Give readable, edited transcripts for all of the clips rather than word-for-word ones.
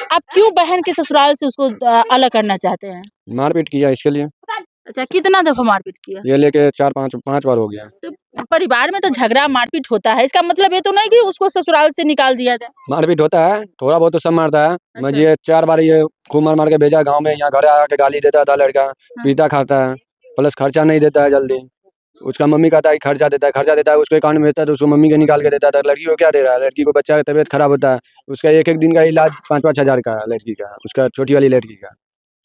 आप क्यों बहन के ससुराल से उसको अलग करना चाहते हैं? मारपीट किया इसके लिए। अच्छा, कितना दफा मारपीट किया? ये लेके 4-5 बार हो गया। तो परिवार में तो झगड़ा मारपीट होता है, इसका मतलब ये तो नहीं कि उसको ससुराल से निकाल दिया जाए। मारपीट होता है, थोड़ा बहुत तो सब मारता है। अच्छा। मुझे 4 बार ये खूब मार के भेजा गांव में, यहाँ घर आके गाली देता था लड़का, पीता खाता है, प्लस खर्चा नहीं देता है जल्दी। उसका मम्मी कहता है कि खर्चा देता है, उसके अकाउंट में भेजता है तो उसको मम्मी के निकाल के देता था। लड़की को क्या दे रहा है? लड़की को बच्चा का तबीयत खराब होता है, उसका एक दिन का इलाज 5-5 हजार का है लड़की का, उसका छोटी वाली लड़की का।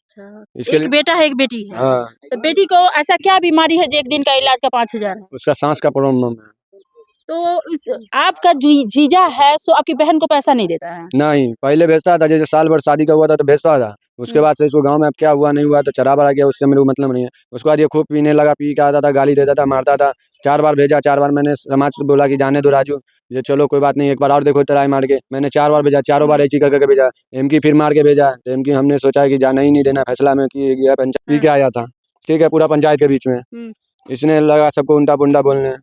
अच्छा, इसके एक लिए बेटा है एक बेटी है। हाँ, तो बेटी को ऐसा क्या बीमारी है जो एक दिन का इलाज का 5,000 है? उसका सांस का प्रॉब्लम है। तो आपका जो जीजा है सो आपकी बहन को पैसा नहीं देता है? नहीं, पहले भेजता था, जैसे साल भर शादी का हुआ था तो भेजता था। उसके बाद से इसको गाँव में अब क्या हुआ नहीं हुआ तो चरा बरा गया, उससे मेरे को मतलब नहीं है। उसके बाद ये खूब पीने लगा, पी के आता था, गाली देता था, मारता था। 4 बार भेजा, 4 बार मैंने समाज से बोला कि जाने दो राजू, ये चलो कोई बात नहीं, एक बार और देखो ट्राई मार के। मैंने 4 बार भेजा, चारों बार ऐसी करके भेजा। एमकी फिर मार के भेजा, तो एमकी हमने सोचा कि जाना ही नहीं देना, फैसला में कि गया पंचायत पी के आया था, ठीक है, पूरा पंचायत के बीच में। इसने लगा सबको उल्टा-पुल्टा बोलने,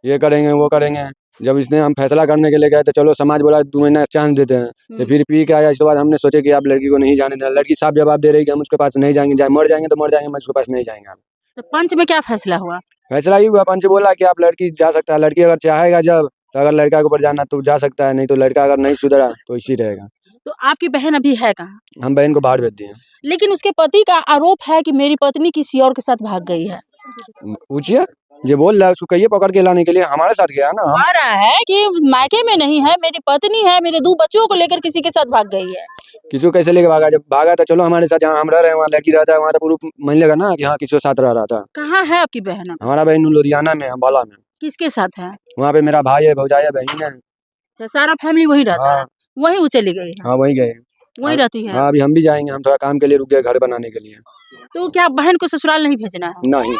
ये करेंगे, वो करेंगे। जब इसने हम फैसला करने के लिए गए तो चलो समाज बोला 2 महीना चांस देते हैं, तो फिर पी के आया। इसके बाद हमने सोचे कि आप लड़की को नहीं जाने देना। लड़की साफ जवाब दे रही कि हम उसके पास नहीं जाएंगे, चाहे मर जाएंगे तो मर जाएंगे, हम उसके पास नहीं जाएंगे। तो पंच में क्या फैसला हुआ? फैसला ये हुआ, पंच बोला कि आप लड़की जा सकता है, लड़की अगर चाहेगा जब तो अगर लड़का के ऊपर जाना तो जा सकता है, नहीं तो लड़का अगर नहीं सुधरा तो इसी रहेगा। तो आपकी बहन अभी है कहाँ? हम बहन को बाहर भेज दिए। लेकिन उसके पति का आरोप है कि मेरी पत्नी किसी और के साथ भाग गई है। पूछिए, ये बोल रहा है, उसको कहिए पकड़ के लाने के लिए। हमारे साथ गया ना, आ रहा है कि मायके में नहीं है, मेरी पत्नी है, मेरे 2 बच्चों को लेकर किसी के साथ भाग गई है। किसी को कैसे लेके भागा? जब भागा तो चलो हमारे साथ, जहाँ हम रह रहे हैं वहाँ लड़की रहता है, वहाँ तो प्रूफ मिलेगा ना कि हाँ किसी के साथ रह रहा था। कहाँ है आपकी बहन अभी? हमारा बहन लुधियाना में, अम्बाला में। किसके साथ है? वहाँ पे मेरा भाई है, भौजाई है, बहन है। अच्छा, सारा फैमिली वहीं रहता है? हाँ, वहीं वो चली गई है? हाँ वहीं गए। वहीं रहती है? हाँ, अभी हम भी जाएंगे, हम थोड़ा काम के लिए रुक गए घर बनाने के लिए। तो क्या बहन को ससुराल नहीं भेजना है? नहीं,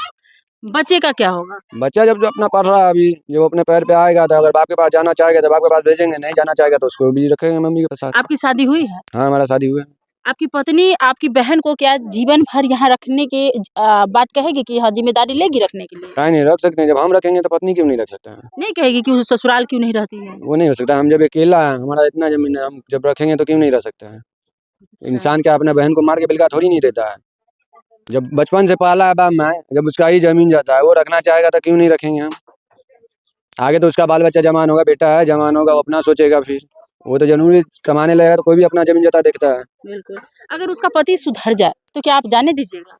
बच्चे का क्या होगा? बच्चा जब जो अपना पढ़ रहा है अभी, जब अपने पैर पे आएगा तो अगर बाप के पास जाना चाहेगा तो बाप के पास भेजेंगे, नहीं जाना चाहेगा तो उसको भी रखेंगे मम्मी के साथ। आपकी शादी हुई है? हाँ, हमारा शादी हुआ है। आपकी पत्नी आपकी बहन को क्या जीवन भर यहाँ रखने की बात कहेगी कि हाँ जिम्मेदारी लेगी रखने के लिए? काहे नहीं रख सकते हैं, जब हम रखेंगे तो पत्नी क्यों नहीं रख सकते हैं? नहीं कहेगी कि वो ससुराल क्यों नहीं रहती है? वो नहीं हो सकता। हम जब अकेला है, हमारा इतना जमीन है, हम जब रखेंगे तो क्यों नहीं रह सकते हैं? इंसान क्या अपने बहन को मार के बिलका थोड़ी नहीं देता है। जब बचपन से पाला है बाप माँ, जब उसका ही जमीन जाता है, वो रखना चाहेगा तो क्यों नहीं रखेंगे हम? आगे तो उसका बाल बच्चा जवान होगा, बेटा है जवान होगा, वो अपना सोचेगा फिर। वो तो जरूरी कमाने लगेगा तो कोई भी अपना जमीन जाता देखता है। बिल्कुल। अगर उसका पति सुधर जाए तो क्या आप जाने दीजिएगा?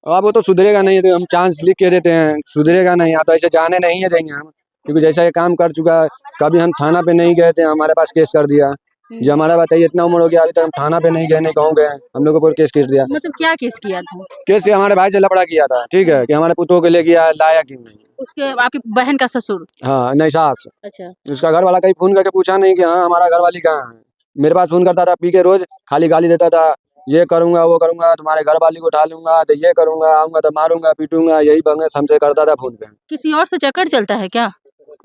अब वो तो सुधरेगा नहीं, तो हम चांस लिख के देते हैं, सुधरेगा नहीं। आप तो ऐसे जाने नहीं है देंगे हम, क्योंकि जैसा ये काम कर चुका है। कभी हम थाना पे नहीं गए थे, हमारे पास केस कर दिया। जो हमारा बताइए, इतना उम्र हो गया अभी तक हम थाना पे नहीं गए, नहीं कहूँ गए, हम लोग को केस दिया। मतलब क्या केस किया था? केस से हमारे भाई से लफड़ा किया था, ठीक है, कि हमारे पुतों के ले गया, लाया क्यों नहीं। उसके आपकी बहन का ससुर? हाँ, नहीं सास। अच्छा। उसका घर वाला कहीं फोन करके पूछा नहीं कि हाँ हमारा घर वाली कहाँ है। मेरे पास फोन करता था पी के, रोज खाली गाली देता था, ये करूंगा वो करूंगा, तुम्हारे घर वाली को उठा लूंगा, तो ये करूंगा, आऊंगा तो मारूंगा पीटूंगा, यही बहस हमसे करता था फोन पे। किसी और से चक्कर चलता है क्या?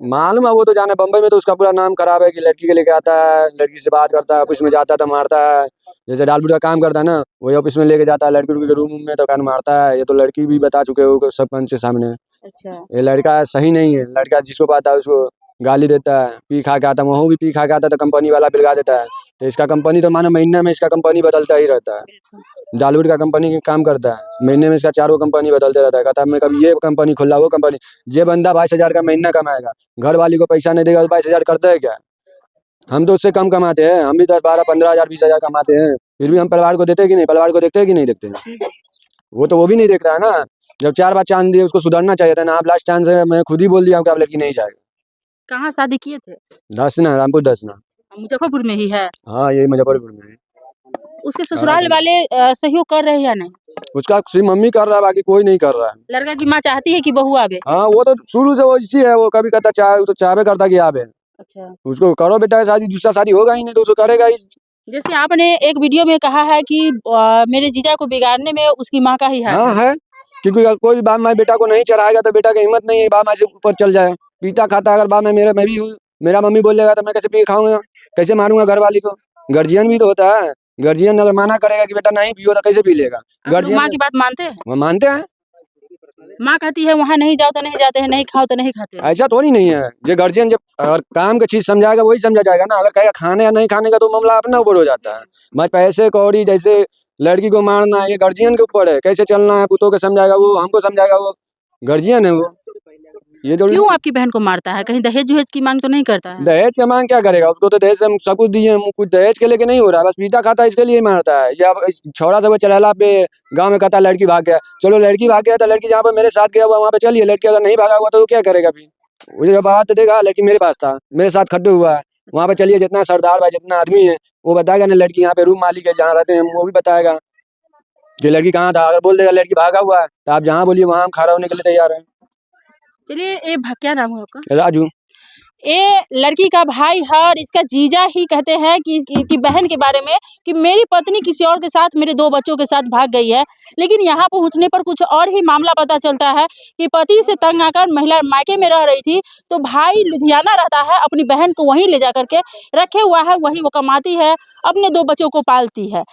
मालूम है, वो तो जाने बम्बई में तो उसका पूरा नाम खराब है कि लड़की के लेके आता है, लड़की से बात करता है, ऑफिस में जाता है तो मारता है। जैसे डालबुट का काम करता है ना, वही ऑफिस में लेके जाता है, लड़की के रूम में तो कान मारता है। ये तो लड़की भी बता चुके हो सरपंच के सामने। अच्छा। ये लड़का सही नहीं है। लड़का जिसको पाता है उसको गाली देता है, पी खा के आता है, वहाँ भी पी खा के आता है तो कंपनी वाला बिलगा देता है। तो इसका कंपनी तो मानो महीने में इसका कंपनी बदलता ही रहता है। डालवुड का कंपनी का काम करता है, महीने में इसका 4 कंपनी बदलते रहता है। कहता है मैं कभी ये कंपनी खोला, वो कंपनी। ये बंदा 22,000 का महीना कमाएगा, घर वाली को पैसा नहीं देगा तो 22,000 करता है क्या? हम तो उससे कम कमाते हैं, हम भी 10, 12, 15,000, 20,000 कमाते हैं, फिर भी हम परिवार को देते कि नहीं? परिवार को देखते हैं कि नहीं देखते हैं? वो भी नहीं देख रहा है ना। जब 4 बार चांस दिए, उसको सुधरना चाहिए था ना। आप लास्ट चांस है, मैं खुद ही बोल दिया हूँ कि आप लड़की नहीं जाएगा। कहाँ शादी किए थे? धसना, रामपुर धसना। मुजफ्फरपुर में ही है? हाँ, यही मुजफ्फरपुर में है। उसके ससुराल वाले सहयोग कर रहे हैं या नहीं? उसका सिर्फ मम्मी कर रहा है, बाकी कोई नहीं कर रहा है। लड़का की माँ चाहती है कि बहू आवे? हाँ, वो तो शुरू से वो इसी है, वो कभी कहता चाहे, वो तो चाहबे करता कि आवे। अच्छा। उसको करो बेटा शादी, दूसरा शादी होगा ही नहीं तो उसको करेगा ही। जैसे आपने एक वीडियो में कहा है कि मेरे जीजा को बिगाड़ने में उसकी माँ का ही हाथ हाँ है। है, क्योंकि अगर कोई भी बाप माँ बेटा को नहीं चढ़ाएगा तो बेटा की हिम्मत नहीं है बाप माँ से ऊपर चल जाए। पीता खाता अगर बाप मैं भी हूँ, मेरा मम्मी बोलेगा तो मैं कैसे पी खाऊंगा, कैसे मारूंगा घर वाली को? गार्जियन भी तो होता है। गार्जियन अगर माना करेगा कि बेटा नहीं पियो तो कैसे पी लेगा? आप लोग माँ की बात मानते हैं? वो मानते हैं। माँ कहती है वहाँ नहीं जाओ तो नहीं जाते हैं, नहीं खाओ तो नहीं खाते हैं। ऐसा थोड़ी नहीं है। जो गार्जियन जब अगर काम का चीज समझाएगा वही समझा जाएगा ना। अगर कहेगा खाने या नहीं खाने का तो मामला अपना ऊपर हो जाता है। मैं पैसे कौड़ी जैसे लड़की को मारना ये गार्जियन के ऊपर है। कैसे चलना है पुतों को समझाएगा वो, हमको समझाएगा वो, गार्जियन है वो। ये जरूरी क्यों नहीं। आपकी बहन को मारता है? कहीं दहेज-वहेज की माँग तो नहीं करता है? दहेज का मांग क्या करेगा? उसको तो दहेज से हम सब कुछ दिए हैं, कुछ दहेज के लेके नहीं हो रहा है, बस पीता खाता है इसके लिए ही मारता है। या अब इस छौड़ा सब चढ़ैला पे गाँव में कहता है लड़की भाग गया। चलो लड़की भाग गया तो लड़की जहाँ पे मेरे साथ गया हुआ वहाँ पे चलिए। लड़की अगर नहीं भागा हुआ तो वो क्या करेगा फिर? वो जब बात देगा लड़की मेरे पास था, मेरे साथ खड्डे हुआ है, वहाँ पे चलिए। जितना सरदार भाई जितना आदमी है वो बताएगा ना लड़की यहाँ पे रूम मालिक है जहाँ रहते हैं वो भी बताएगा कि लड़की कहाँ था। अगर बोल देगा लड़की भागा हुआ है तो आप जहाँ बोलिए वहाँ हम खड़ा होने के लिए तैयार हैं। चलिए ये क्या नाम है आपका? राजू। ये लड़की का भाई है और इसका जीजा ही कहते हैं कि बहन के बारे में कि मेरी पत्नी किसी और के साथ मेरे 2 बच्चों के साथ भाग गई है। लेकिन यहाँ पहुँचने पर कुछ और ही मामला पता चलता है कि पति से तंग आकर महिला मायके में रह रही थी, तो भाई लुधियाना रहता है, अपनी बहन को वहीं ले जा कर के रखे हुआ है, वहीं वो कमाती है, अपने 2 बच्चों को पालती है।